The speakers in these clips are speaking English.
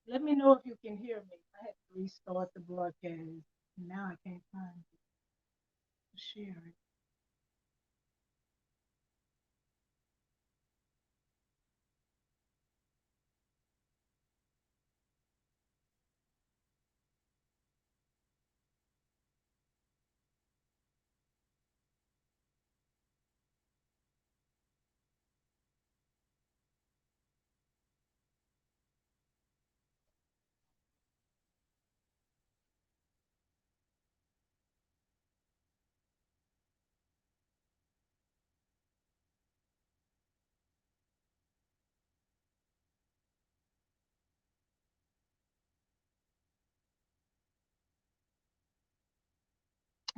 Let me know if you can hear me. I had to restart the broadcast. Now I can't find it to share it.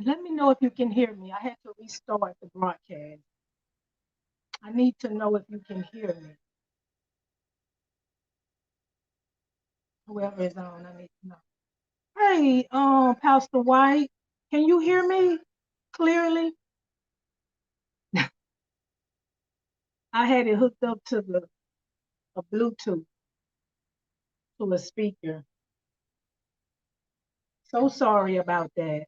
Let me know if you can hear me. I had to restart the broadcast. I need to know if you can hear me. Whoever is on, I need to know. Hey, Pastor White, can you hear me clearly? I had it hooked up to the a Bluetooth to a speaker. So sorry about that.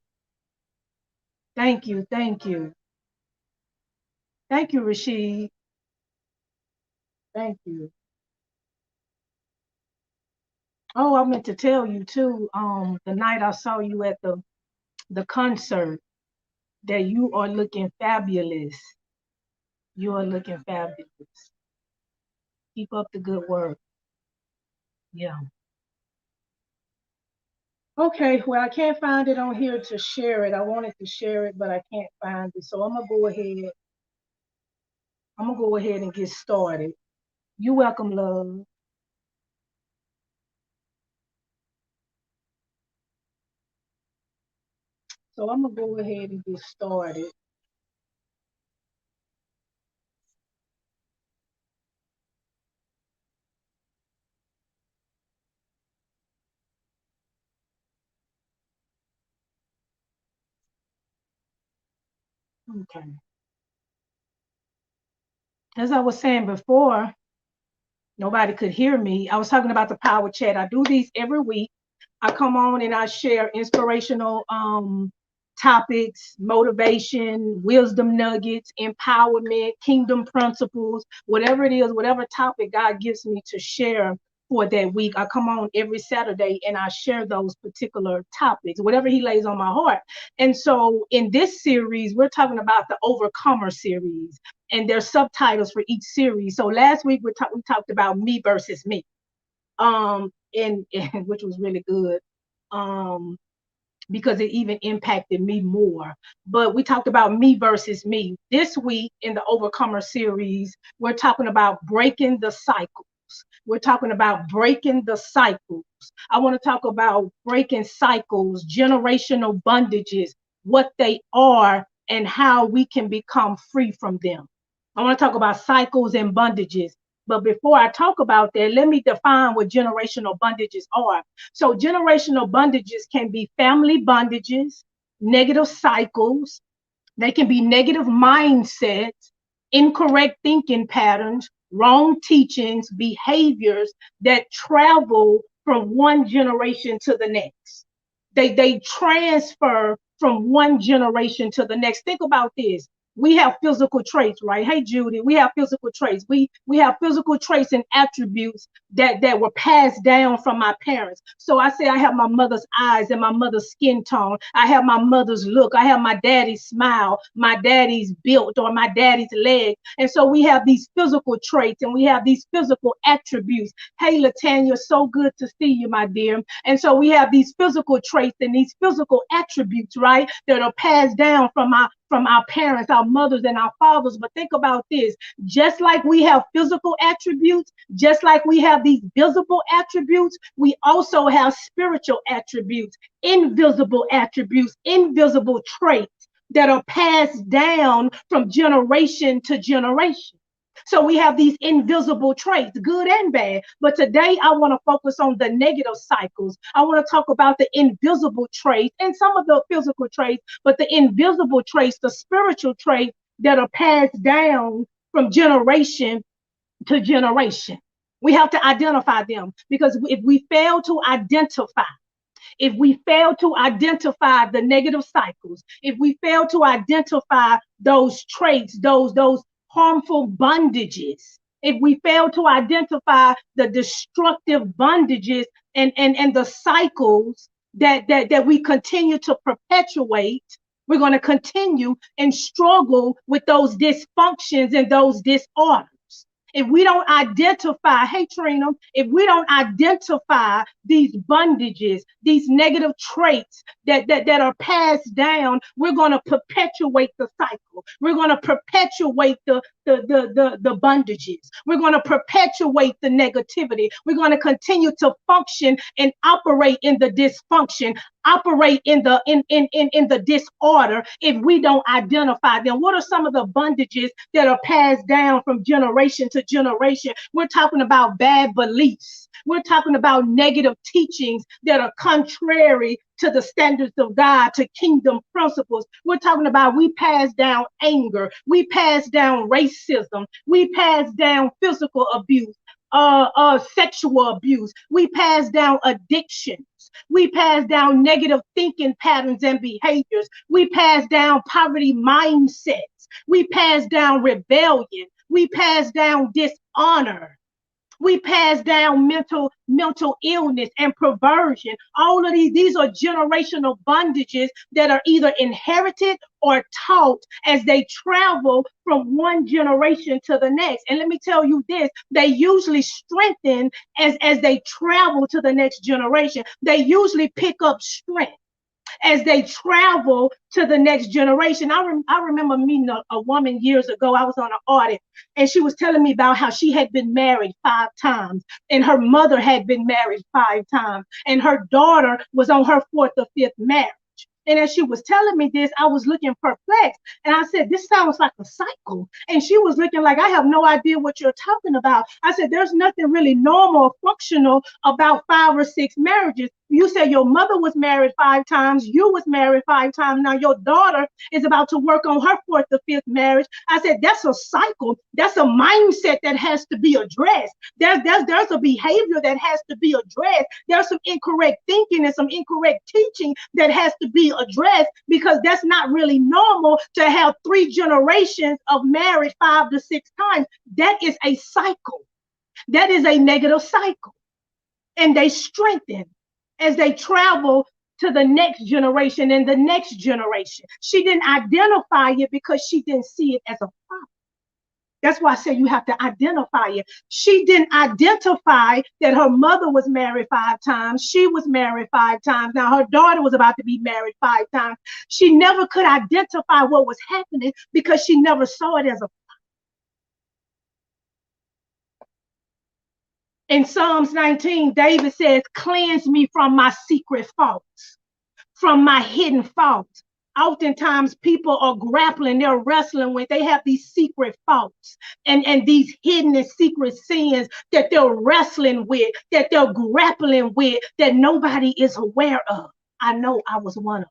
Thank you, thank you. Thank you, Rashid. Thank you. Oh, I meant to tell you too, the night I saw you at the concert, that you are looking fabulous. You are looking fabulous. Keep up the good work. Yeah. Okay, well, I can't find it on here to share it. I wanted to share it, but I can't find it. So I'm gonna go ahead. I'm gonna go ahead and get started. You welcome, love. So I'm gonna go ahead and get started. Okay. As I was saying before, nobody could hear me. I was talking about the power chat. I do these every week. I come on and I share inspirational topics, motivation, wisdom nuggets, empowerment, kingdom principles, whatever it is, whatever topic God gives me to share for that week. I come on every Saturday and I share those particular topics, whatever He lays on my heart. And so in this series, we're talking about the Overcomer series, and there's subtitles for each series. So last week we talked about me versus me, and which was really good. Um, because it even impacted me more. But we talked about me versus me. This week in the Overcomer series, we're talking about breaking the cycles. We're talking about breaking the cycles. I want to talk about breaking cycles, generational bondages, what they are, and how we can become free from them. I want to talk about cycles and bondages. But before I talk about that, let me define what generational bondages are. So, generational bondages can be family bondages, negative cycles, they can be negative mindsets, incorrect thinking patterns, wrong teachings, behaviors that travel from one generation to the next. They transfer from one generation to the next. Think about this. We have physical traits, right? Hey Judy, we have physical traits. We have physical traits and attributes that were passed down from my parents. So I say I have my mother's eyes and my mother's skin tone. I have my mother's look. I have my daddy's smile, my daddy's built, or my daddy's leg. And so we have these physical traits and we have these physical attributes. Hey Latanya, so good to see you, my dear. And so we have these physical traits and these physical attributes, right, that are passed down from our parents, our mothers, and our fathers. But think about this: just like we have physical attributes, just like we have these visible attributes, we also have spiritual attributes, invisible traits that are passed down from generation to generation. So we have these invisible traits, good and bad. But today I want to focus on the negative cycles. I want to talk about the invisible traits and some of the physical traits, but the invisible traits, the spiritual traits that are passed down from generation to generation. We have to identify them, because if we fail to identify, if we fail to identify the negative cycles, if we fail to identify those traits, those harmful bondages, if we fail to identify the destructive bondages and the cycles that we continue to perpetuate, we're going to continue and struggle with those dysfunctions and those disorders. If we don't identify, hey Trina, if we don't identify these bondages, these negative traits that are passed down, we're going to perpetuate the cycle. We're going to perpetuate the bondages. We're going to perpetuate the negativity. We're going to continue to function and operate in the dysfunction, operate in the disorder if we don't identify them. What are some of the bondages that are passed down from generation to generation? We're talking about bad beliefs. We're talking about negative teachings that are contrary to the standards of God, to kingdom principles. We're talking about we pass down anger, we pass down racism, we pass down physical abuse, sexual abuse, we pass down addictions, we pass down negative thinking patterns and behaviors, we pass down poverty mindsets, we pass down rebellion, we pass down dishonor. We pass down mental illness and perversion. All of these are generational bondages that are either inherited or taught as they travel from one generation to the next. And let me tell you this, they usually strengthen as they travel to the next generation. They usually pick up strength as they travel to the next generation. I remember meeting a woman years ago. I was on an audit, and she was telling me about how she had been married 5 times, and her mother had been married 5 times, and her daughter was on her 4th or 5th marriage. And as she was telling me this, I was looking perplexed. And I said, this sounds like a cycle. And she was looking like, I have no idea what you're talking about. I said, there's nothing really normal or functional about 5 or 6 marriages. You said your mother was married 5 times. You was married 5 times. Now your daughter is about to work on her 4th or 5th marriage. I said, that's a cycle. That's a mindset that has to be addressed. There's a behavior that has to be addressed. There's some incorrect thinking and some incorrect teaching that has to be addressed, because that's not really normal to have 3 generations of marriage 5 to 6 times. That is a cycle. That is a negative cycle. And they strengthen as they travel to the next generation and the next generation. She didn't identify it because she didn't see it as a problem. That's why I say you have to identify it. She didn't identify that her mother was married 5 times. She was married 5 times. Now her daughter was about to be married 5 times. She never could identify what was happening because she never saw it as a problem. In Psalms 19, David says, cleanse me from my secret faults, from my hidden faults. Oftentimes people are grappling, they're wrestling with, they have these secret faults and these hidden and secret sins that they're wrestling with, that they're grappling with, that nobody is aware of. I know I was one of them.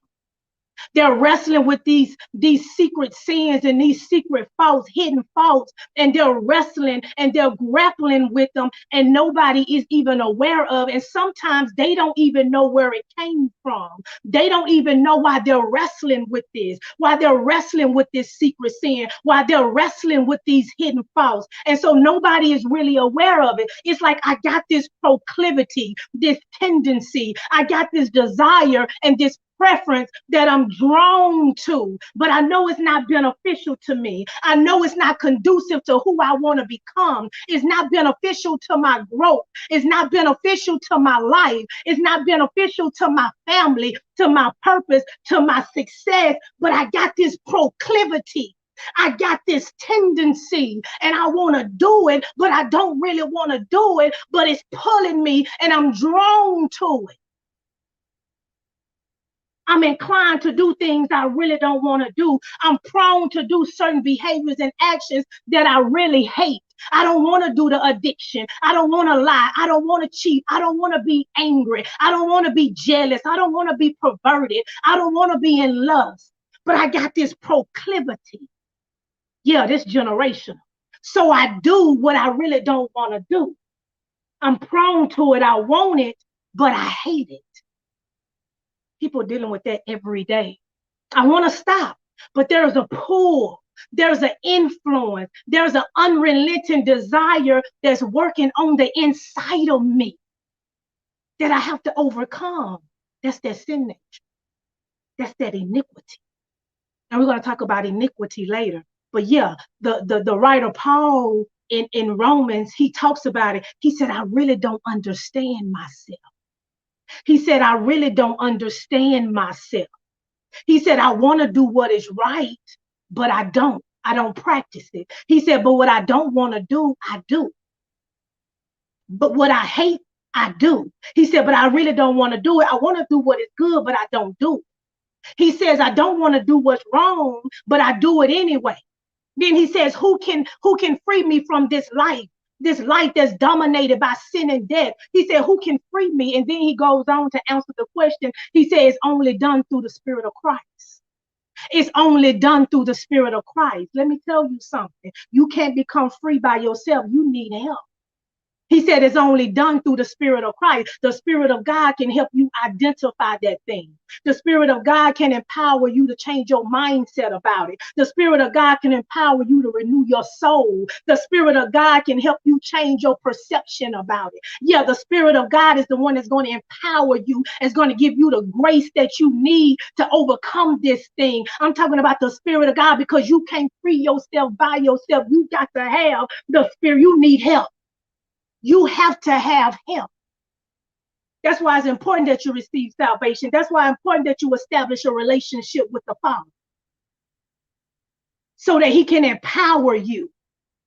They're wrestling with these secret sins and these secret faults, hidden faults, and they're wrestling and they're grappling with them, and nobody is even aware of. And sometimes they don't even know where it came from. They don't even know why they're wrestling with this, why they're wrestling with this secret sin, why they're wrestling with these hidden faults. And so nobody is really aware of it. It's like, I got this proclivity, this tendency, I got this desire and this preference that I'm drawn to, but I know it's not beneficial to me. I know it's not conducive to who I want to become. It's not beneficial to my growth. It's not beneficial to my life. It's not beneficial to my family, to my purpose, to my success, but I got this proclivity. I got this tendency and I want to do it, but I don't really want to do it, but it's pulling me and I'm drawn to it. I'm inclined to do things I really don't want to do. I'm prone to do certain behaviors and actions that I really hate. I don't want to do the addiction. I don't want to lie. I don't want to cheat. I don't want to be angry. I don't want to be jealous. I don't want to be perverted. I don't want to be in lust. But I got this proclivity. Yeah, this generation. So I do what I really don't want to do. I'm prone to it. I want it, but I hate it. People are dealing with that every day. I want to stop, but there's a pull. There's an influence. There's an unrelenting desire that's working on the inside of me that I have to overcome. That's that sin nature. That's that iniquity. And we're going to talk about iniquity later. But yeah, the writer Paul in Romans, he talks about it. He said, I really don't understand myself. He said, I really don't understand myself. He said, I want to do what is right, but I don't. I don't practice it. He said, but what I don't want to do, I do. But what I hate, I do. He said, but I really don't want to do it. I want to do what is good, but I don't do it. He says, I don't want to do what's wrong, but I do it anyway. Then he says, who can free me from this life that's dominated by sin and death? He said, who can free me? And then he goes on to answer the question. He says, it's only done through the Spirit of Christ. It's only done through the Spirit of Christ. Let me tell you something. You can't become free by yourself. You need help. He said it's only done through the Spirit of Christ. The Spirit of God can help you identify that thing. The Spirit of God can empower you to change your mindset about it. The Spirit of God can empower you to renew your soul. The Spirit of God can help you change your perception about it. Yeah, the Spirit of God is the one that's going to empower you, is going to give you the grace that you need to overcome this thing. I'm talking about the Spirit of God, because you can't free yourself by yourself. You got to have the Spirit. You need help. You have to have help. That's why it's important that you receive salvation. That's why it's important that you establish a relationship with the Father, so that he can empower you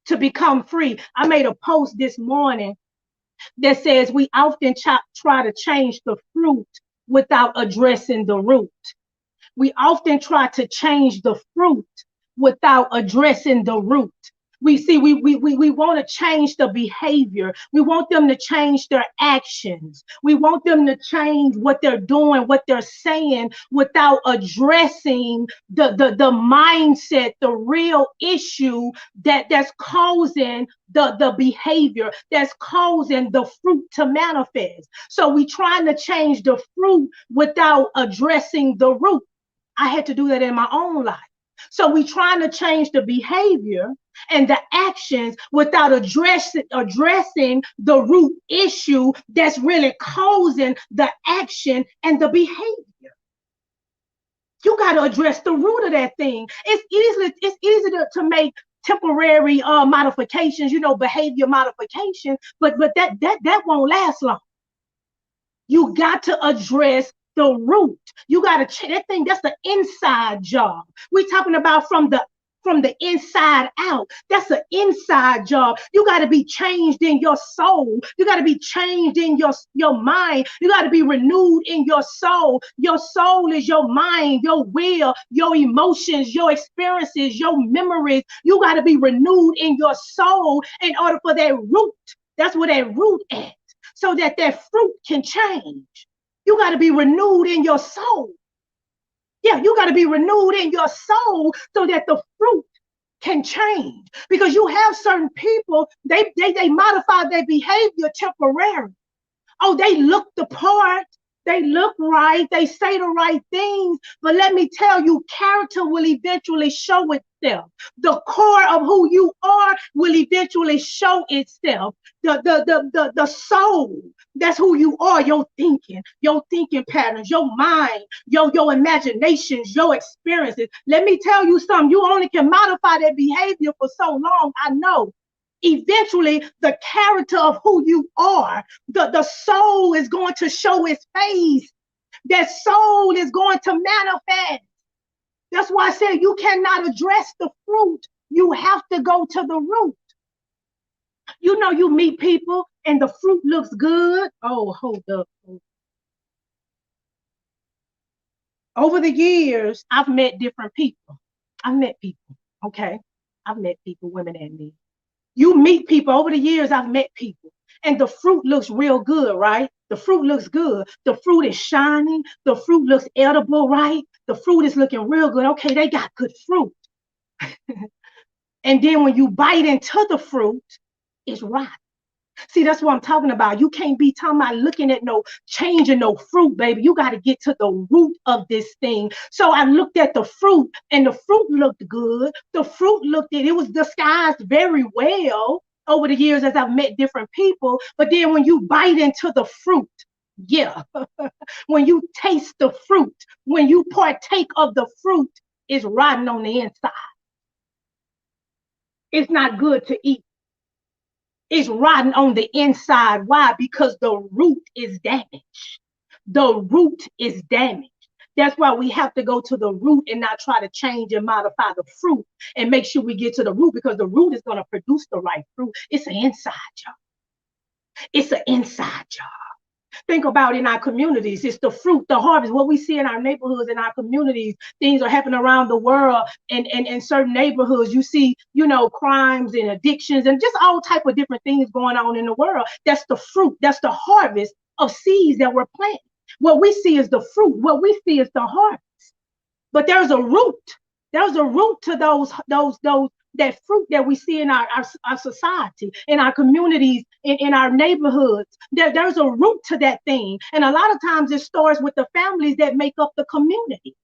to become free. I made a post this morning that says we often try to change the fruit without addressing the root. We often try to change the fruit without addressing the root. We want to change the behavior. We want them to change their actions. We want them to change what they're doing, what they're saying, without addressing the mindset, the real issue that's causing the behavior, that's causing the fruit to manifest. So we trying to change the fruit without addressing the root. I had to do that in my own life. So we trying to change the behavior and the actions without addressing the root issue that's really causing the action and the behavior. You got to address the root of that thing. It's easy to make temporary modifications, behavior modifications, but that won't last long. You got to address the root. You got to check that thing. That's the inside job. We're talking about from the inside out. That's an inside job. You got to be changed in your soul. You got to be changed in your mind. You got to be renewed in your soul. Your soul is your mind, your will, your emotions, your experiences, your memories. You got to be renewed in your soul in order for that root. That's where that root is, so that fruit can change. You got to be renewed in your soul. Yeah, you got to be renewed in your soul so that the fruit can change. Because you have certain people, they modify their behavior temporarily. Oh, they look the part. They look right. They say the right things. But let me tell you, character will eventually show itself. The core of who you are will eventually show itself. The soul, that's who you are. Your thinking patterns, your mind, your imaginations, your experiences. Let me tell you something. You only can modify that behavior for so long. I know. Eventually, the character of who you are, the soul is going to show its face. That soul is going to manifest. That's why I said you cannot address the fruit. You have to go to the root. You meet people and the fruit looks good. Oh, hold up. Over the years, I've met different people. Okay? I've met people, women and men. You meet people over the years. I've met people and the fruit looks real good, right? The fruit looks good. The fruit is shining. The fruit looks edible, right? The fruit is looking real good. Okay, they got good fruit. And then when you bite into the fruit, it's rotten. See, that's what I'm talking about. You can't be talking about looking at no changing no fruit, baby. You got to get to the root of this thing. So I looked at the fruit, and the fruit looked good. The fruit it was disguised very well over the years as I've met different people. But then when you bite into the fruit, yeah, when you taste the fruit, when you partake of the fruit, it's rotten on the inside. It's not good to eat. It's rotten on the inside. Why? Because the root is damaged. The root is damaged. That's why we have to go to the root and not try to change and modify the fruit and make sure we get to the root, because the root is going to produce the right fruit. It's an inside job. It's an inside job. Think about in our communities. It's the fruit, the harvest, what we see in our neighborhoods, in our communities. Things are happening around the world, and in certain neighborhoods, you see, crimes and addictions and just all type of different things going on in the world. That's the fruit. That's the harvest of seeds that we're planting. What we see is the fruit. What we see is the harvest. But there's a root. There's a root to that fruit that we see in our society, in our communities, in our neighborhoods. There's a root to that thing. And a lot of times it starts with the families that make up the community.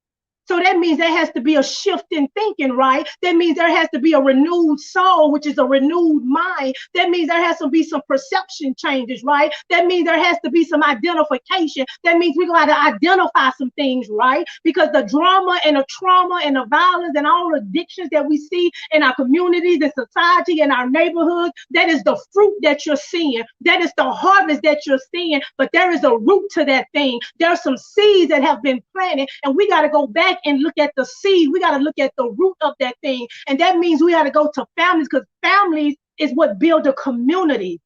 So that means there has to be a shift in thinking, right? That means there has to be a renewed soul, which is a renewed mind. That means there has to be some perception changes, right? That means there has to be some identification. That means we got to identify some things, right? Because the drama and the trauma and the violence and all the addictions that we see in our communities and society and our neighborhoods, that is the fruit that you're seeing. That is the harvest that you're seeing. But there is a root to that thing. There's some seeds that have been planted, and we got to go back and look at the seed. We got to look at the root of that thing. And that means we got to go to families, because families is what build a community.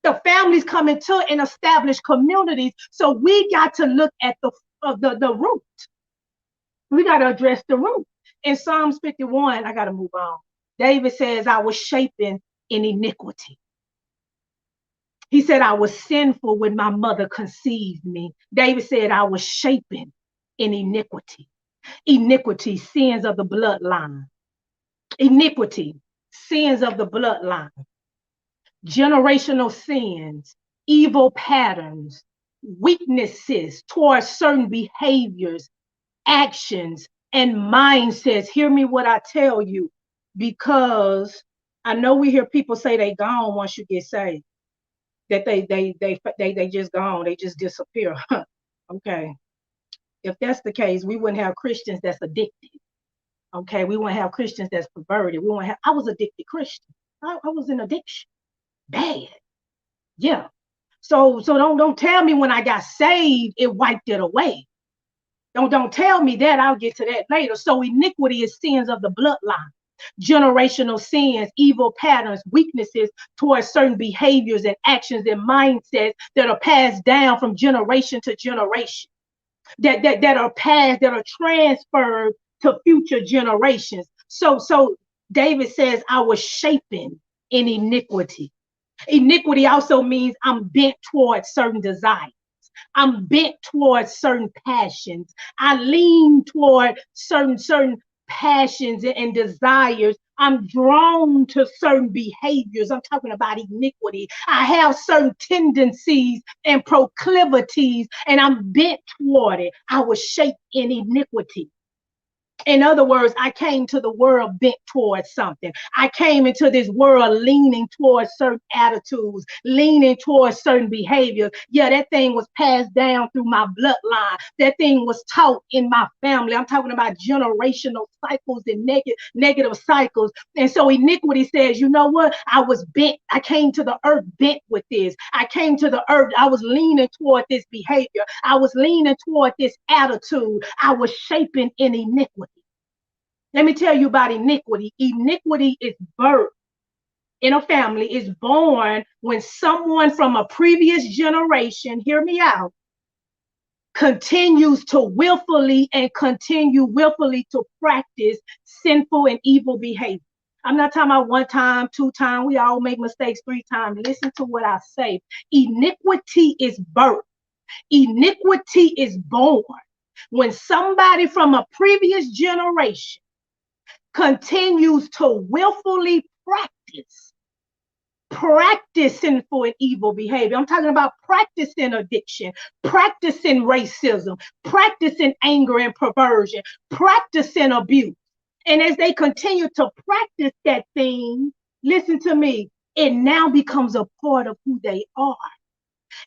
The families come into and establish communities. So we got to look at the root. We got to address the root. In Psalms 51, I got to move on. David says, I was shapen in iniquity. He said, I was sinful when my mother conceived me. David said, I was shapen in iniquity. Iniquity, sins of the bloodline. Iniquity, sins of the bloodline. Generational sins, evil patterns, weaknesses towards certain behaviors, actions, and mindsets. Hear me what I tell you, because I know we hear people say they gone once you get saved, that they just gone, they just disappear. Okay. If that's the case, we wouldn't have Christians that's addicted. Okay, we wouldn't have Christians that's perverted. We wouldn't have. I was addicted Christian. I was in addiction, bad. Yeah. So don't tell me when I got saved it wiped it away. Don't tell me that. I'll get to that later. So iniquity is sins of the bloodline, generational sins, evil patterns, weaknesses towards certain behaviors and actions and mindsets that are passed down from generation to generation. That are passed, that are transferred to future generations. So David says, I was shapen in iniquity. Iniquity also means I'm bent towards certain desires. I'm bent towards certain passions. I lean toward certain passions and desires. I'm drawn to certain behaviors. I'm talking about iniquity. I have certain tendencies and proclivities, and I'm bent toward it. I was shaped in iniquity. In other words, I came to the world bent towards something. I came into this world leaning towards certain attitudes, leaning towards certain behaviors. Yeah, that thing was passed down through my bloodline. That thing was taught in my family. I'm talking about generational cycles and negative cycles. And so iniquity says, you know what? I was bent. I came to the earth bent with this. I came to the earth. I was leaning toward this behavior. I was leaning toward this attitude. I was shaping in iniquity. Let me tell you about iniquity. Iniquity is birth in a family, is born when someone from a previous generation, hear me out, continues to willfully to practice sinful and evil behavior. I'm not talking about one time, two times. We all make mistakes 3 times. Listen to what I say. Iniquity is birth. Iniquity is born when somebody from a previous generation continues to willfully practicing for an evil behavior. I'm talking about practicing addiction, practicing racism, practicing anger and perversion, practicing abuse. And as they continue to practice that thing, listen to me, it now becomes a part of who they are.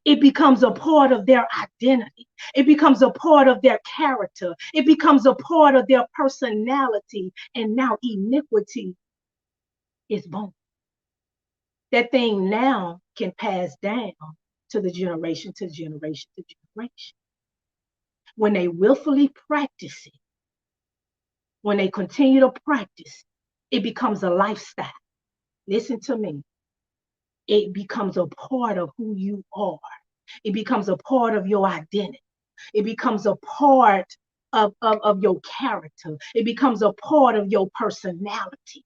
It becomes a part of their identity. It becomes a part of their character. It becomes a part of their personality. And now iniquity is born. That thing now can pass down to the generation to generation to generation. When they willfully practice it, when they continue to practice, it becomes a lifestyle. Listen to me. It becomes a part of who you are. It becomes a part of your identity. It becomes a part of your character. It becomes a part of your personality.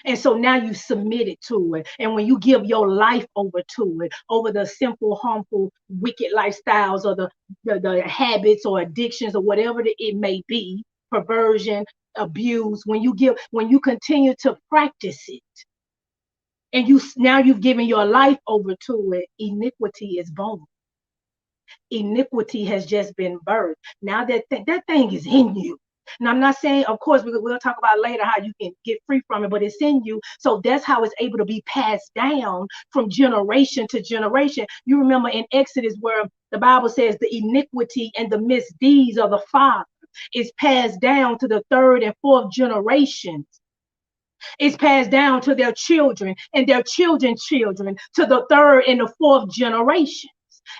And so now you submit it to it. And when you give your life over to it, over the simple, harmful, wicked lifestyles or the habits or addictions or whatever it may be, perversion, abuse, when you continue to practice it, and you've given your life over to it, iniquity is born. Iniquity has just been birthed. Now that thing is in you. Now, I'm not saying, of course, we'll talk about later how you can get free from it, but it's in you. So that's how it's able to be passed down from generation to generation. You remember in Exodus where the Bible says the iniquity and the misdeeds of the father is passed down to the third and fourth generations. It's passed down to their children and their children's children to the third and the fourth generations.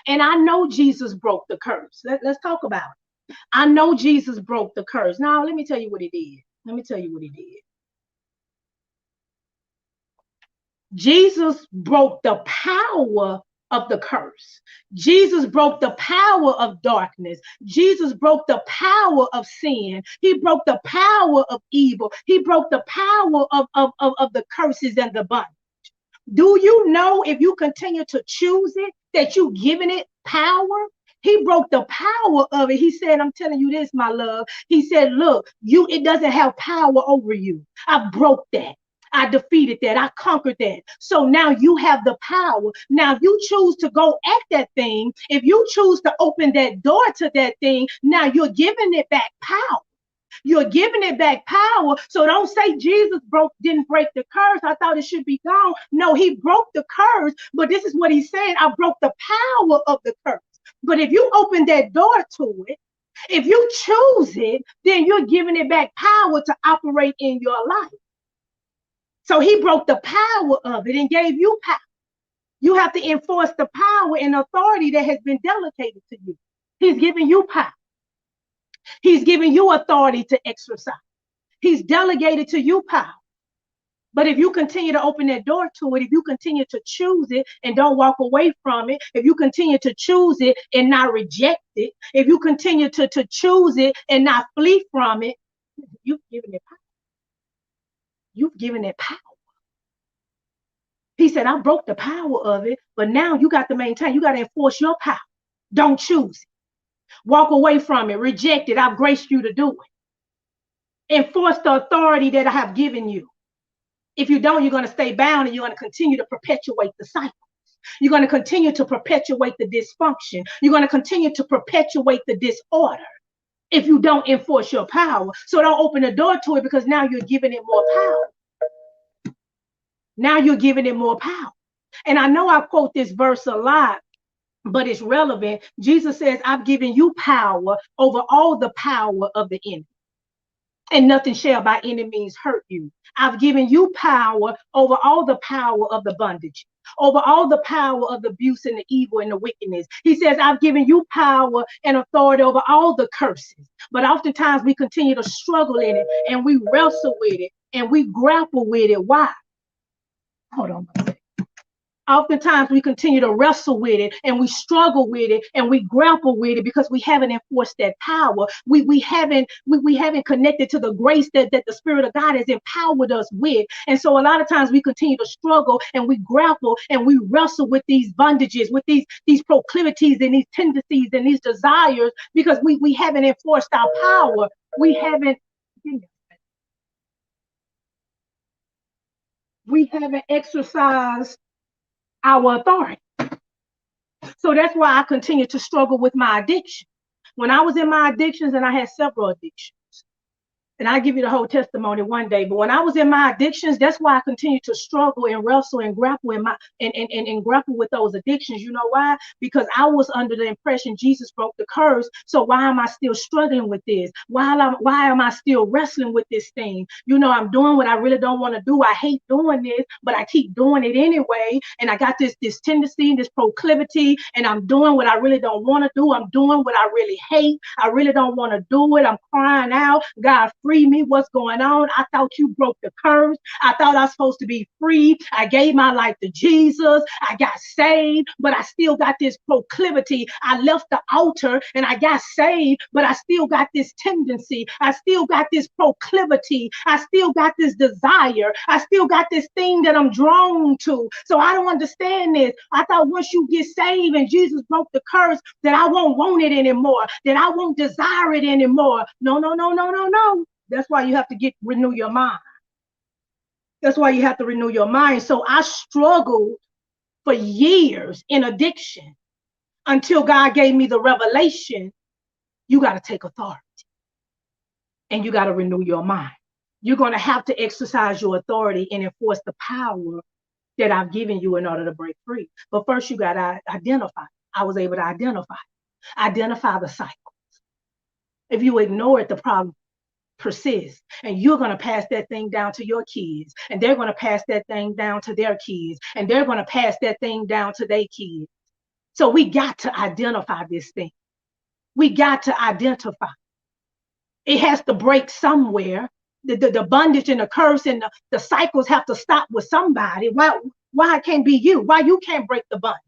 And I know Jesus broke the curse. Let's talk about it. I know Jesus broke the curse. Now, let me tell you what he did. Let me tell you what he did. Jesus broke the power of the curse. Jesus broke the power of darkness. Jesus broke the power of sin. He broke the power of evil. He broke the power of the curses and the bondage. Do you know if you continue to choose it, that you've given it power? He broke the power of it. He said, I'm telling you this, my love. He said, look, it doesn't have power over you. I broke that. I defeated that. I conquered that. So now you have the power. Now, if you choose to go at that thing, if you choose to open that door to that thing, now you're giving it back power. You're giving it back power. So don't say Jesus didn't break the curse. I thought it should be gone. No, he broke the curse. But this is what he's saying. I broke the power of the curse. But if you open that door to it, if you choose it, then you're giving it back power to operate in your life. So he broke the power of it and gave you power. You have to enforce the power and authority that has been delegated to you. He's giving you power. He's giving you authority to exercise. He's delegated to you power. But if you continue to open that door to it, if you continue to choose it and don't walk away from it, if you continue to choose it and not reject it, if you continue to choose it and not flee from it, you've given it power. You've given it power. He said, I broke the power of it, but now you got to maintain, you got to enforce your power. Don't choose it. Walk away from it. Reject it. I've graced you to do it. Enforce the authority that I have given you. If you don't, you're going to stay bound and you're going to continue to perpetuate the cycle. You're going to continue to perpetuate the dysfunction. You're going to continue to perpetuate the disorder if you don't enforce your power. So don't open the door to it, because now you're giving it more power. Now you're giving it more power. And I know I quote this verse a lot, but it's relevant. Jesus says, I've given you power over all the power of the enemy, and nothing shall by any means hurt you. I've given you power over all the power of the bondage, over all the power of the abuse and the evil and the wickedness. He says, I've given you power and authority over all the curses. But oftentimes we continue to struggle in it, and we wrestle with it, and we grapple with it. Why? Hold on a second. Oftentimes we continue to wrestle with it, and we struggle with it, and we grapple with it because we haven't enforced that power. We haven't connected to the grace that the Spirit of God has empowered us with. And so a lot of times we continue to struggle, and we grapple, and we wrestle with these bondages, with these proclivities and these tendencies and these desires, because we haven't enforced our power. We haven't exercised our authority. So that's why I continue to struggle with my addiction. When I was in my addictions, and I had several addictions, and I'll give you the whole testimony one day. But when I was in my addictions, that's why I continue to struggle and wrestle and grapple in my and grapple with those addictions. You know why? Because I was under the impression Jesus broke the curse. So why am I still struggling with this? Why am I still wrestling with this thing? You know, I'm doing what I really don't want to do. I hate doing this, but I keep doing it anyway. And I got this tendency, this proclivity, and I'm doing what I really don't want to do. I'm doing what I really hate. I really don't want to do it. I'm crying out, God, free me. What's going on? I thought you broke the curse. I thought I was supposed to be free. I gave my life to Jesus. I got saved, but I still got this proclivity. I left the altar and I got saved, but I still got this tendency. I still got this proclivity. I still got this desire. I still got this thing that I'm drawn to. So I don't understand this. I thought once you get saved and Jesus broke the curse, that I won't want it anymore, that I won't desire it anymore. No, no, no, no, no, no. That's why you have to renew your mind. That's why you have to renew your mind. So I struggled for years in addiction until God gave me the revelation. You got to take authority and you got to renew your mind. You're going to have to exercise your authority and enforce the power that I've given you in order to break free. But first, you got to identify. I was able to identify the cycles. If you ignore it, the problem persists, and you're going to pass that thing down to your kids, and they're going to pass that thing down to their kids, and they're going to pass that thing down to their kids. So we got to identify this thing. We got to identify. It has to break somewhere. The bondage and the curse and the cycles have to stop with somebody. Why it can't be you? Why you can't break the bondage?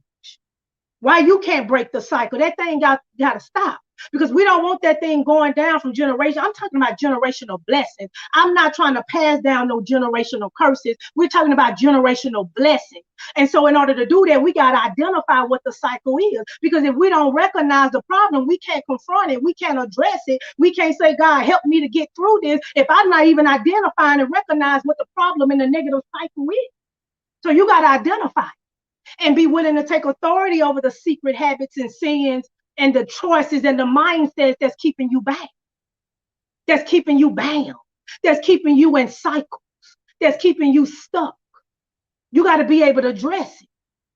Why you can't break the cycle? That thing got to stop. Because we don't want that thing going down from generation. I'm talking about generational blessings. I'm not trying to pass down no generational curses. We're talking about generational blessings. And so in order to do that, we got to identify what the cycle is. Because if we don't recognize the problem, we can't confront it. We can't address it. We can't say, God, help me to get through this if I'm not even identifying and recognize what the problem in the negative cycle is. So you got to identify and be willing to take authority over the secret habits and sins and the choices and the mindsets that's keeping you back, that's keeping you bound, that's keeping you in cycles, that's keeping you stuck. You got to be able to address it.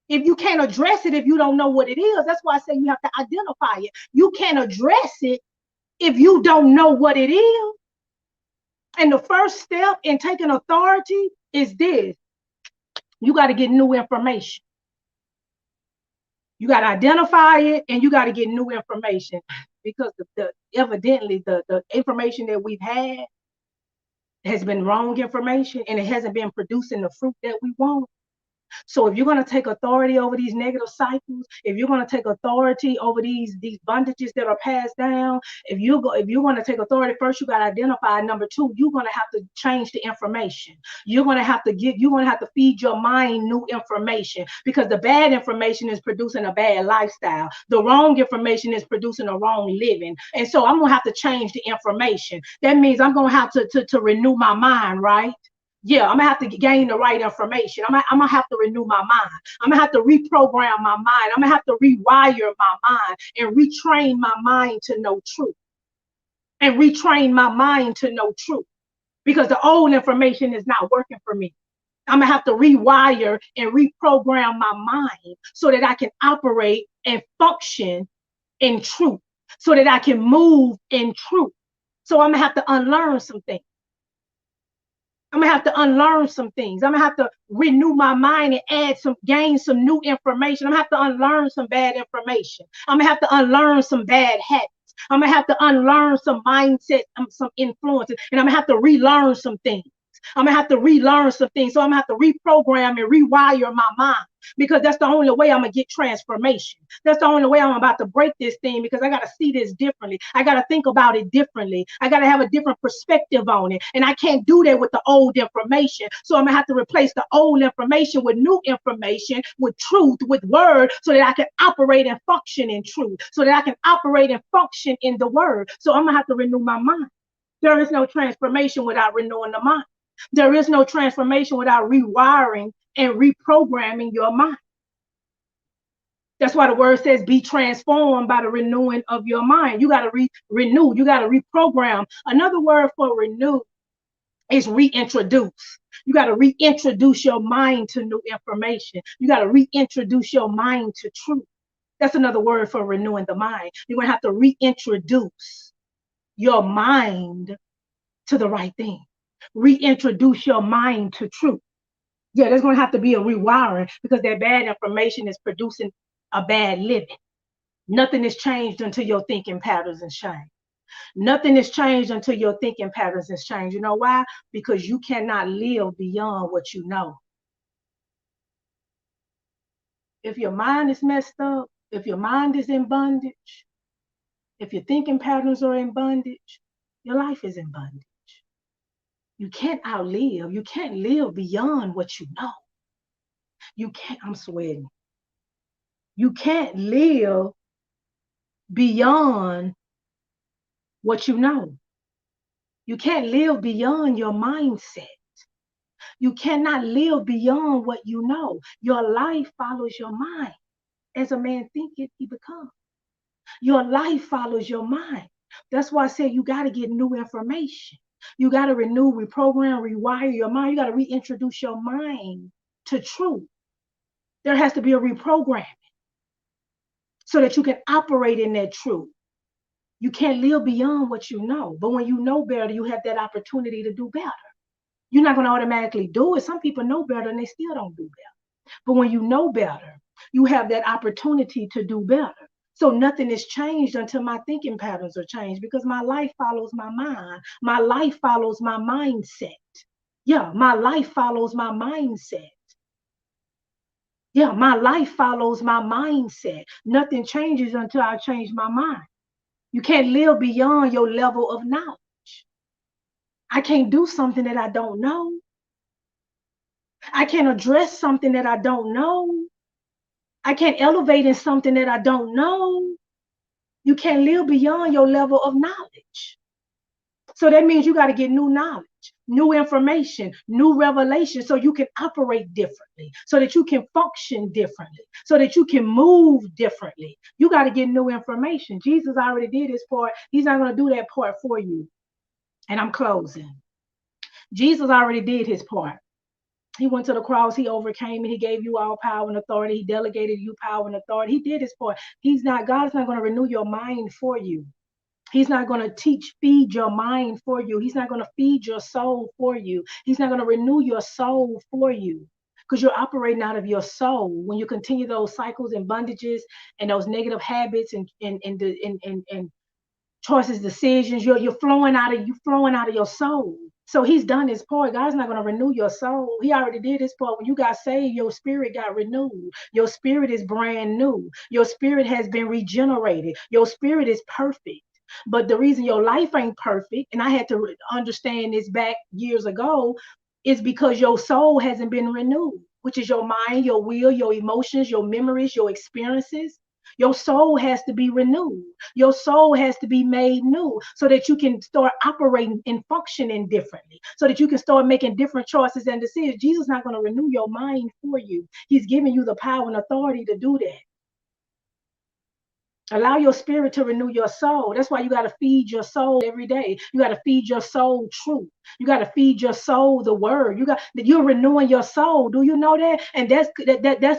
If you can't address it, if you don't know what it is, that's why I say you have to identify it. You can't address it if you don't know what it is. And the first step in taking authority is this. You got to get new information. You got to identify it and you got to get new information, because evidently the information that we've had has been wrong information and it hasn't been producing the fruit that we want. So if you're going to take authority over these negative cycles, if you're going to take authority over these bondages that are passed down, if you're going to take authority, first you got to identify. Number two, you're going to have to change the information. You're going to have to feed your mind new information, because the bad information is producing a bad lifestyle. The wrong information is producing a wrong living. And so I'm going to have to change the information. That means I'm going to have to renew my mind, right? Yeah, I'm gonna have to gain the right information. I'm gonna have to renew my mind. I'm gonna have to reprogram my mind. I'm gonna have to rewire my mind and retrain my mind to know truth. And retrain my mind to know truth. Because the old information is not working for me. I'm gonna have to rewire and reprogram my mind so that I can operate and function in truth, so that I can move in truth. So I'm gonna have to unlearn some things. I'm gonna have to unlearn some things. I'm gonna have to renew my mind and gain some new information. I'm gonna have to unlearn some bad information. I'm gonna have to unlearn some bad habits. I'm gonna have to unlearn some mindsets, some influences, and I'm gonna have to relearn some things. I'm gonna have to relearn some things. So I'm gonna have to reprogram and rewire my mind, because that's the only way I'm gonna get transformation. That's the only way I'm about to break this thing, because I gotta see this differently. I gotta think about it differently. I gotta have a different perspective on it. And I can't do that with the old information. So I'm gonna have to replace the old information with new information, with truth, with word, so that I can operate and function in truth, so that I can operate and function in the word. So I'm gonna have to renew my mind. There is no transformation without renewing the mind. There is no transformation without rewiring and reprogramming your mind. That's why the word says be transformed by the renewing of your mind. You got to renew. You got to reprogram. Another word for renew is reintroduce. You got to reintroduce your mind to new information. You got to reintroduce your mind to truth. That's another word for renewing the mind. You're going to have to reintroduce your mind to the right thing. Reintroduce your mind to truth. Yeah, there's going to have to be a rewiring because that bad information is producing a bad living. Nothing is changed until your thinking patterns is changed. Nothing is changed until your thinking patterns is changed. You know why? Because you cannot live beyond what you know. If your mind is messed up, if your mind is in bondage, if your thinking patterns are in bondage, your life is in bondage. You can't outlive. You can't live beyond what you know. You can't, I'm sweating. You can't live beyond what you know. You can't live beyond your mindset. You cannot live beyond what you know. Your life follows your mind. As a man thinketh, he becomes. Your life follows your mind. That's why I said you got to get new information. You got to renew, reprogram, rewire your mind. You got to reintroduce your mind to truth. There has to be a reprogramming so that you can operate in that truth. You can't live beyond what you know. But when you know better, you have that opportunity to do better. You're not going to automatically do it. Some people know better and they still don't do better. But when you know better, you have that opportunity to do better. So nothing is changed until my thinking patterns are changed because my life follows my mind. My life follows my mindset. Yeah, my life follows my mindset. Yeah, my life follows my mindset. Nothing changes until I change my mind. You can't live beyond your level of knowledge. I can't do something that I don't know. I can't address something that I don't know. I can't elevate in something that I don't know. You can't live beyond your level of knowledge. So that means you got to get new knowledge, new information, new revelation so you can operate differently, so that you can function differently, so that you can move differently. You got to get new information. Jesus already did his part. He's not going to do that part for you. And I'm closing. Jesus already did his part. He went to the cross, he overcame it, he gave you all power and authority, he delegated you power and authority. He did his part. God's not going to renew your mind for you. He's not going to feed your mind for you. He's not going to feed your soul for you. He's not going to renew your soul for you because you're operating out of your soul. When you continue those cycles and bondages and those negative habits and choices, decisions, you're flowing out of your soul. So he's done his part. God's not going to renew your soul. He already did his part. When you got saved, your spirit got renewed. Your spirit is brand new. Your spirit has been regenerated. Your spirit is perfect. But the reason your life ain't perfect, and I had to understand this back years ago, is because your soul hasn't been renewed, which is your mind, your will, your emotions, your memories, your experiences. Your soul has to be renewed. Your soul has to be made new so that you can start operating and functioning differently, so that you can start making different choices and decisions. Jesus is not going to renew your mind for you. He's giving you the power and authority to do that. Allow your spirit to renew your soul. That's why you got to feed your soul every day. You got to feed your soul truth. You got to feed your soul the word. You're renewing your soul. Do you know that? And that's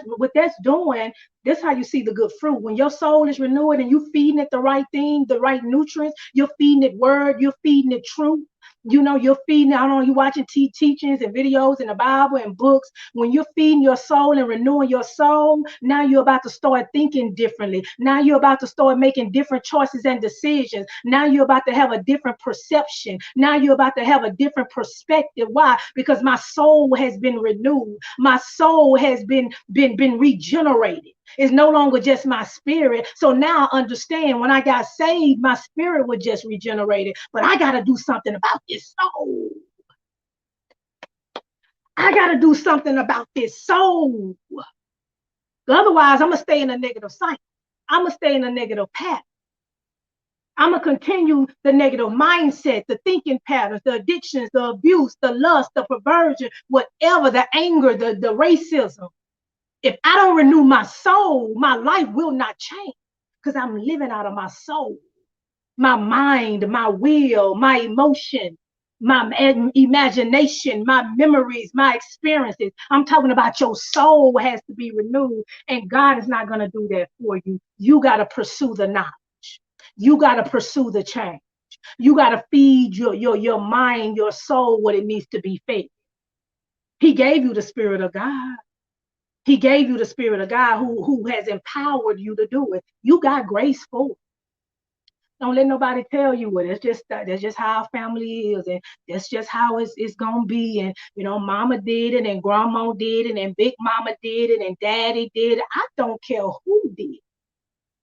what that's doing. That's how you see the good fruit. When your soul is renewed and you feeding it the right thing, the right nutrients, you're feeding it word, you're feeding it truth. You're feeding, I don't know, you're watching teachings and videos in the Bible and books. When you're feeding your soul and renewing your soul, now you're about to start thinking differently. Now you're about to start making different choices and decisions. Now you're about to have a different perception. Now you're about to have a different perspective. Why? Because my soul has been renewed. My soul has been regenerated. It's no longer just my spirit. So now I understand when I got saved, my spirit was just regenerated. But I got to do something about this soul. I got to do something about this soul. Otherwise, I'm going to stay in a negative cycle. I'm going to stay in a negative pattern. I'm going to continue the negative mindset, the thinking patterns, the addictions, the abuse, the lust, the perversion, whatever, the anger, the racism. If I don't renew my soul, my life will not change because I'm living out of my soul, my mind, my will, my emotion, my imagination, my memories, my experiences. I'm talking about your soul has to be renewed, and God is not going to do that for you. You got to pursue the knowledge. You got to pursue the change. You got to feed your mind, your soul, what it needs to be fed. He gave you the Spirit of God. He gave you the Spirit of God who has empowered you to do it. You got grace for it. Don't let nobody tell you it. That's just how our family is, and that's just how it's gonna be. And mama did it, and grandma did it, and big mama did it, and daddy did it. I don't care who did.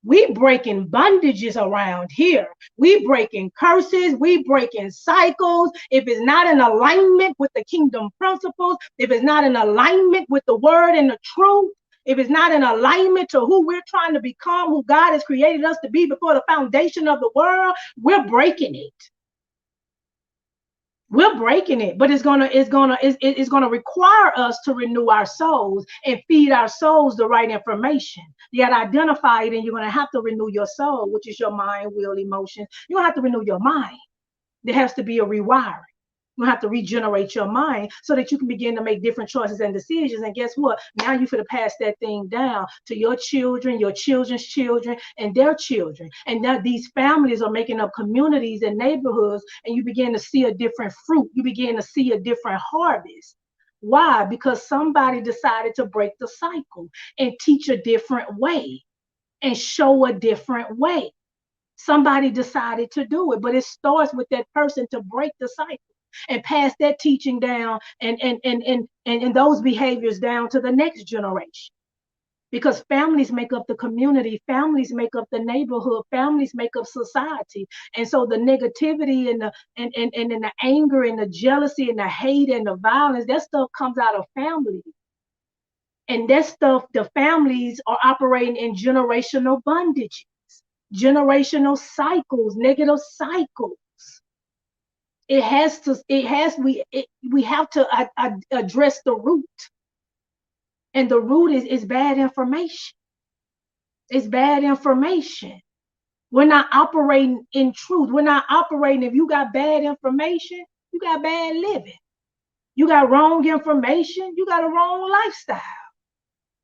We breaking bondages around here. We breaking curses. We breaking cycles. If it's not in alignment with the kingdom principles, if it's not in alignment with the word and the truth, if it's not in alignment to who we're trying to become, who God has created us to be before the foundation of the world, we're breaking it. We're breaking it, but it's gonna require us to renew our souls and feed our souls the right information. You got to identify it, and you're gonna have to renew your soul, which is your mind, will, emotions. You're gonna have to renew your mind. There has to be a rewiring. You have to regenerate your mind so that you can begin to make different choices and decisions. And guess what? Now you could pass that thing down to your children, your children's children, and their children. And now these families are making up communities and neighborhoods, and you begin to see a different fruit. You begin to see a different harvest. Why? Because somebody decided to break the cycle and teach a different way and show a different way. Somebody decided to do it, but it starts with that person to break the cycle and pass that teaching down and those behaviors down to the next generation. Because families make up the community, families make up the neighborhood, families make up society. And so the negativity and the anger and the jealousy and the hate and the violence, that stuff comes out of family. And that stuff, the families are operating in generational bondages, generational cycles, negative cycles. We have to address the root. And the root is bad information. It's bad information. We're not operating in truth. We're not operating. If you got bad information, you got bad living. You got wrong information, you got a wrong lifestyle.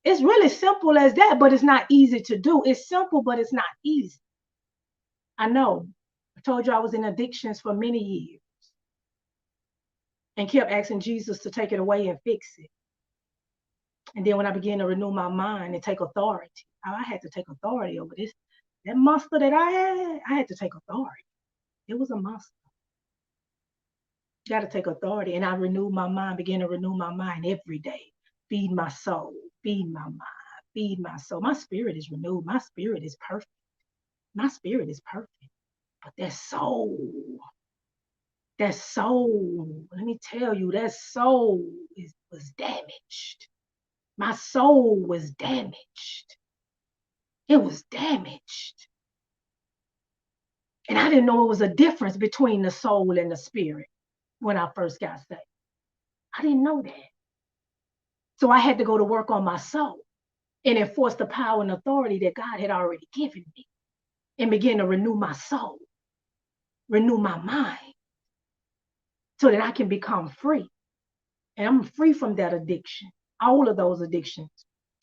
It's really simple as that, but it's not easy to do. It's simple, but it's not easy. I know. I told you I was in addictions for many years and kept asking Jesus to take it away and fix it. And then when I began to renew my mind and take authority, I had to take authority over this. That monster that I had to take authority. It was a monster. Got to take authority. And I renewed my mind, began to renew my mind every day. Feed my soul, feed my mind, feed my soul. My spirit is renewed. My spirit is perfect. My spirit is perfect. But that soul, let me tell you, that soul was damaged. My soul was damaged. It was damaged. And I didn't know it was a difference between the soul and the spirit when I first got saved. I didn't know that. So I had to go to work on my soul and enforce the power and authority that God had already given me and begin to renew my soul, renew my mind so that I can become free. And I'm free from that addiction, all of those addictions.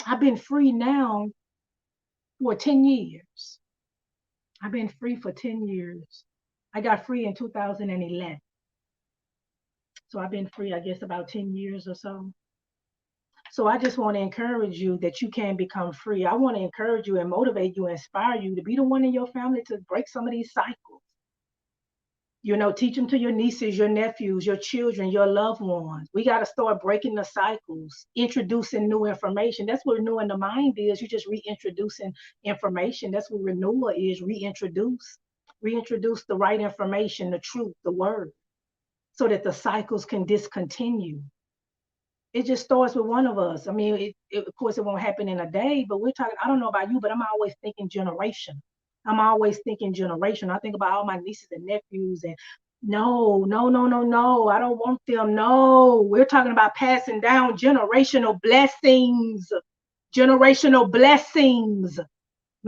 I've been free now for 10 years. I've been free for 10 years. I got free in 2011. So I've been free, I guess, about 10 years or so. So I just want to encourage you that you can become free. I want to encourage you and motivate you, inspire you to be the one in your family to break some of these cycles. Teach them to your nieces, your nephews, your children, your loved ones. We got to start breaking the cycles, introducing new information. That's what renewing the mind is. You're just reintroducing information. That's what renewal is, reintroduce the right information, the truth, the word, so that the cycles can discontinue. It just starts with one of us. I mean, of course, it won't happen in a day, but we're talking, I don't know about you, but I'm always thinking generation. I think about all my nieces and nephews, and no, I don't want them. No, we're talking about passing down generational blessings. generational blessings. I'm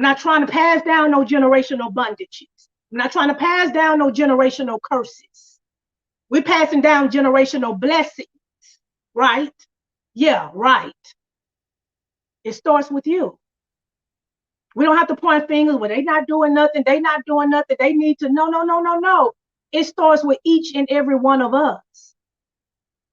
not trying to pass down no generational bondages. I'm not trying to pass down no generational curses. We're passing down generational blessings, right? Yeah, right. It starts with you. We don't have to point fingers. Well, they not doing nothing. They not doing nothing. They need to. No, no, no, no, no. It starts with each and every one of us.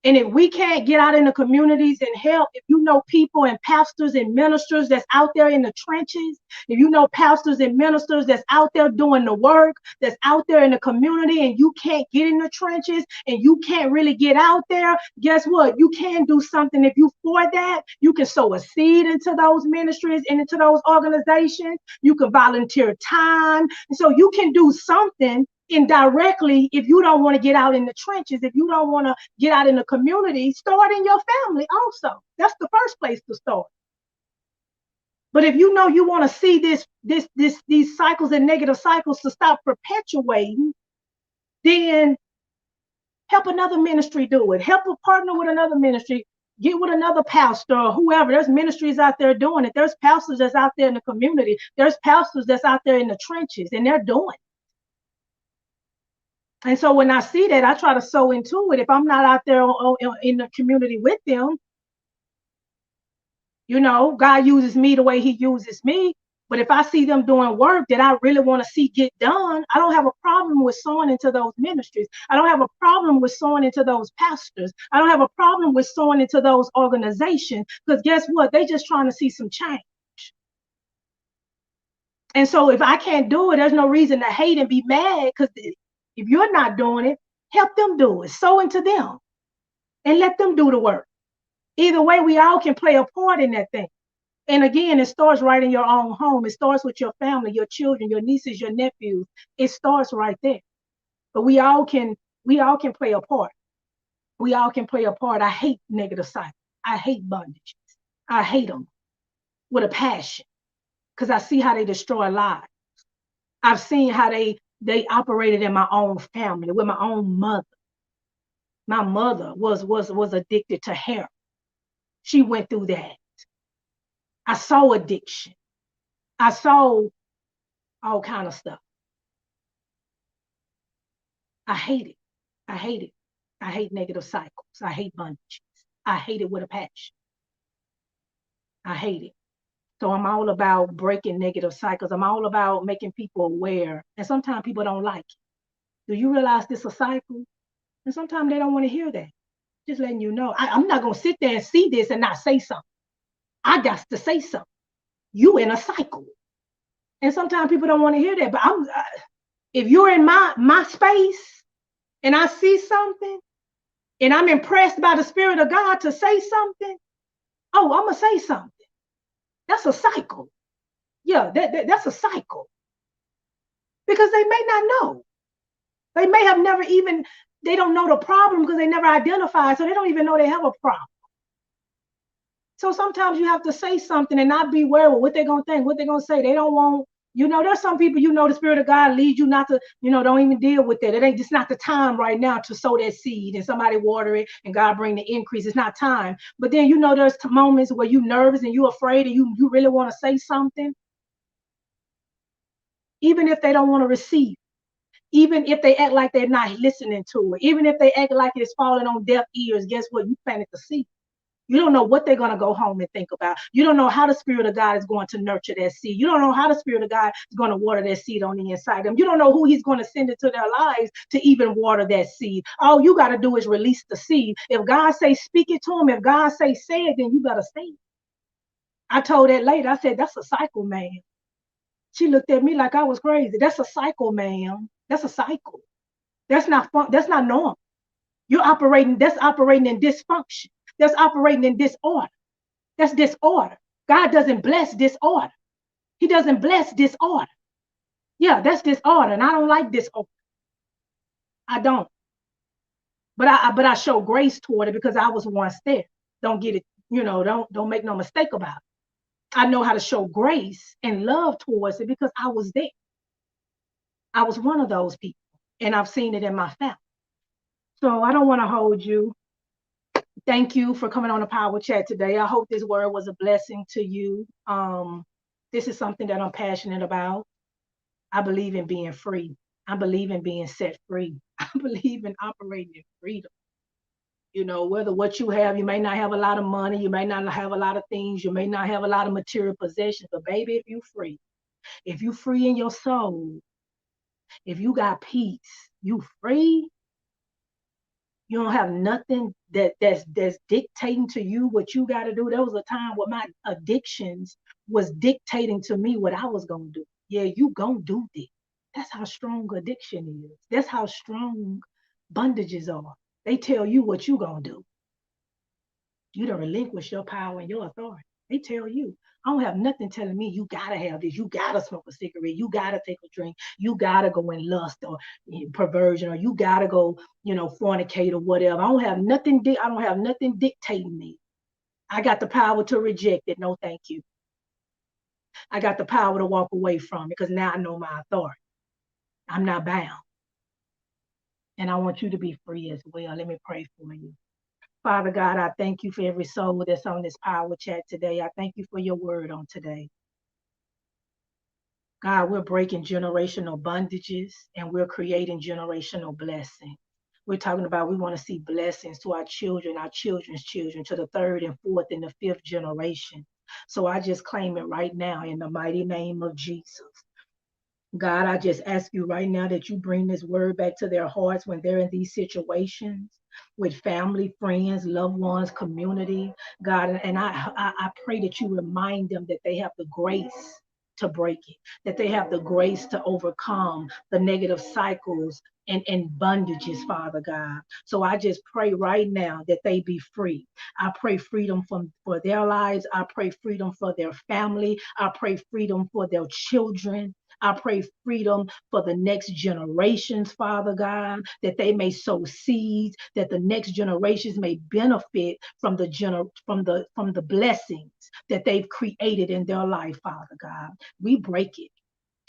And if we can't get out in the communities and help, if you know people and pastors and ministers that's out there in the trenches, if you know pastors and ministers that's out there doing the work, that's out there in the community, and you can't get in the trenches and you can't really get out there, guess what? You can do something. If you for that, you can sow a seed into those ministries and into those organizations. You can volunteer time. And so you can do something indirectly. If you don't want to get out in the trenches, if you don't want to get out in the community, start in your family also. That's the first place to start. But if you know you want to see these cycles and negative cycles to stop perpetuating, then help another ministry do it. Help a partner with another ministry. Get with another pastor or whoever. There's ministries out there doing it. There's pastors that's out there in the community. There's pastors that's out there in the trenches, and they're doing it. And so when I see that, I try to sow into it. If I'm not out there in the community with them, you know, God uses me the way he uses me. But if I see them doing work that I really want to see get done, I don't have a problem with sowing into those ministries. I don't have a problem with sowing into those pastors. I don't have a problem with sowing into those organizations, because guess what? They just trying to see some change. And so if I can't do it, there's no reason to hate and be mad, because if you're not doing it, help them do it. Sow into them and let them do the work. Either way, we all can play a part in that thing. And again, it starts right in your own home. It starts with your family, your children, your nieces, your nephews. It starts right there. But we all can play a part. We all can play a part. I hate negative cycles. I hate bondages. I hate them with a passion, because I see how they destroy lives. I've seen how they operated in my own family, with my own mother. My mother was addicted to heroin. She went through that. I saw addiction. I saw all kind of stuff. I hate it. I hate it. I hate negative cycles. I hate bondages. I hate it with a passion. I hate it. So I'm all about breaking negative cycles. I'm all about making people aware. And sometimes people don't like it. Do you realize this is a cycle? And sometimes they don't want to hear that. Just letting you know. I'm not going to sit there and see this and not say something. I got to say something. You in a cycle. And sometimes people don't want to hear that. But if you're in my space and I see something and I'm impressed by the Spirit of God to say something, oh, I'm going to say something. That's a cycle. Yeah, that's a cycle. Because they may not know. They may have never even, they don't know the problem because they never identified, so they don't even know they have a problem. So sometimes you have to say something and not be worried with what they're going to think, what they're going to say. They don't want, there's some people, the Spirit of God leads you not to, don't even deal with that. It ain't just not the time right now to sow that seed and somebody water it and God bring the increase. It's not time. But then, there's moments where you're nervous and you're afraid and you really want to say something. Even if they don't want to receive, even if they act like they're not listening to it, even if they act like it's falling on deaf ears, guess what? You planted the seed. You don't know what they're going to go home and think about. You don't know how the Spirit of God is going to nurture that seed. You don't know how the Spirit of God is going to water that seed on the inside of them. You don't know who he's going to send into their lives to even water that seed. All you got to do is release the seed. If God say speak it to him, if God say it, then you got to say it. I told that lady, I said, that's a cycle, man. She looked at me like I was crazy. That's a cycle, ma'am. That's a cycle. That's not fun. That's not normal. That's operating in dysfunction. That's operating in disorder. That's disorder. God doesn't bless disorder. He doesn't bless disorder. Yeah, that's disorder. And I don't like disorder. I don't. But I show grace toward it because I was once there. Don't get it, don't make no mistake about it. I know how to show grace and love towards it because I was there. I was one of those people, and I've seen it in my family. So I don't want to hold you. Thank you for coming on the Power Chat today. I hope this word was a blessing to you. This is something that I'm passionate about. I believe in being free. I believe in being set free. I believe in operating in freedom. You know, whether what you have, you may not have a lot of money, you may not have a lot of things, you may not have a lot of material possessions, but baby, if you free in your soul, if you got peace, you free. You don't have nothing that's dictating to you what you got to do. There was a time where my addictions was dictating to me what I was gonna do. Yeah, you gonna do this. That's how strong addiction is. That's how strong bondages are. They tell you what you gonna do. You don't relinquish your power and your authority. They tell you. I don't have nothing telling me you gotta have this. You gotta smoke a cigarette. You gotta take a drink. You gotta go in lust or perversion, or you gotta go, fornicate or whatever. I don't have nothing. I don't have nothing dictating me. I got the power to reject it. No, thank you. I got the power to walk away from it because now I know my authority. I'm not bound, and I want you to be free as well. Let me pray for you. Father God, I thank you for every soul that's on this Power Chat today. I thank you for your word on today. God, we're breaking generational bondages and we're creating generational blessings. We're talking about we want to see blessings to our children, our children's children, to the third and fourth and the fifth generation. So I just claim it right now in the mighty name of Jesus. God, I just ask you right now that you bring this word back to their hearts when they're in these situations with family, friends, loved ones, community. God, and I pray that you remind them that they have the grace to break it, that they have the grace to overcome the negative cycles and bondages, Father God. So I just pray right now that they be free. I pray freedom for their lives. I pray freedom for their family. I pray freedom for their children. I pray freedom for the next generations, Father God, that they may sow seeds, that the next generations may benefit from the blessings that they've created in their life, Father God. We break it.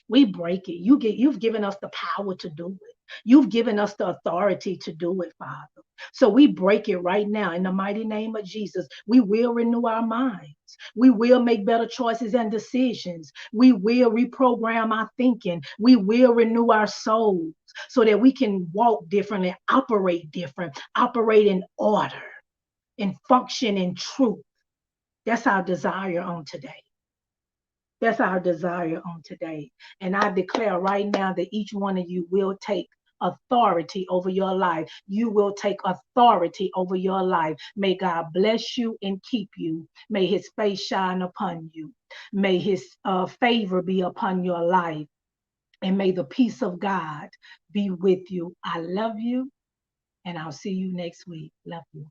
We break it. You've given us the power to do it. You've given us the authority to do it, Father. So we break it right now in the mighty name of Jesus. We will renew our minds. We will make better choices and decisions. We will reprogram our thinking. We will renew our souls so that we can walk different and operate in order, and function in truth. That's our desire on today. That's our desire on today. And I declare right now that each one of you will take authority over your life. You will take authority over your life. May God bless you and keep you. May his face shine upon you. May his favor be upon your life. And may the peace of God be with you. I love you, and I'll see you next week. Love you.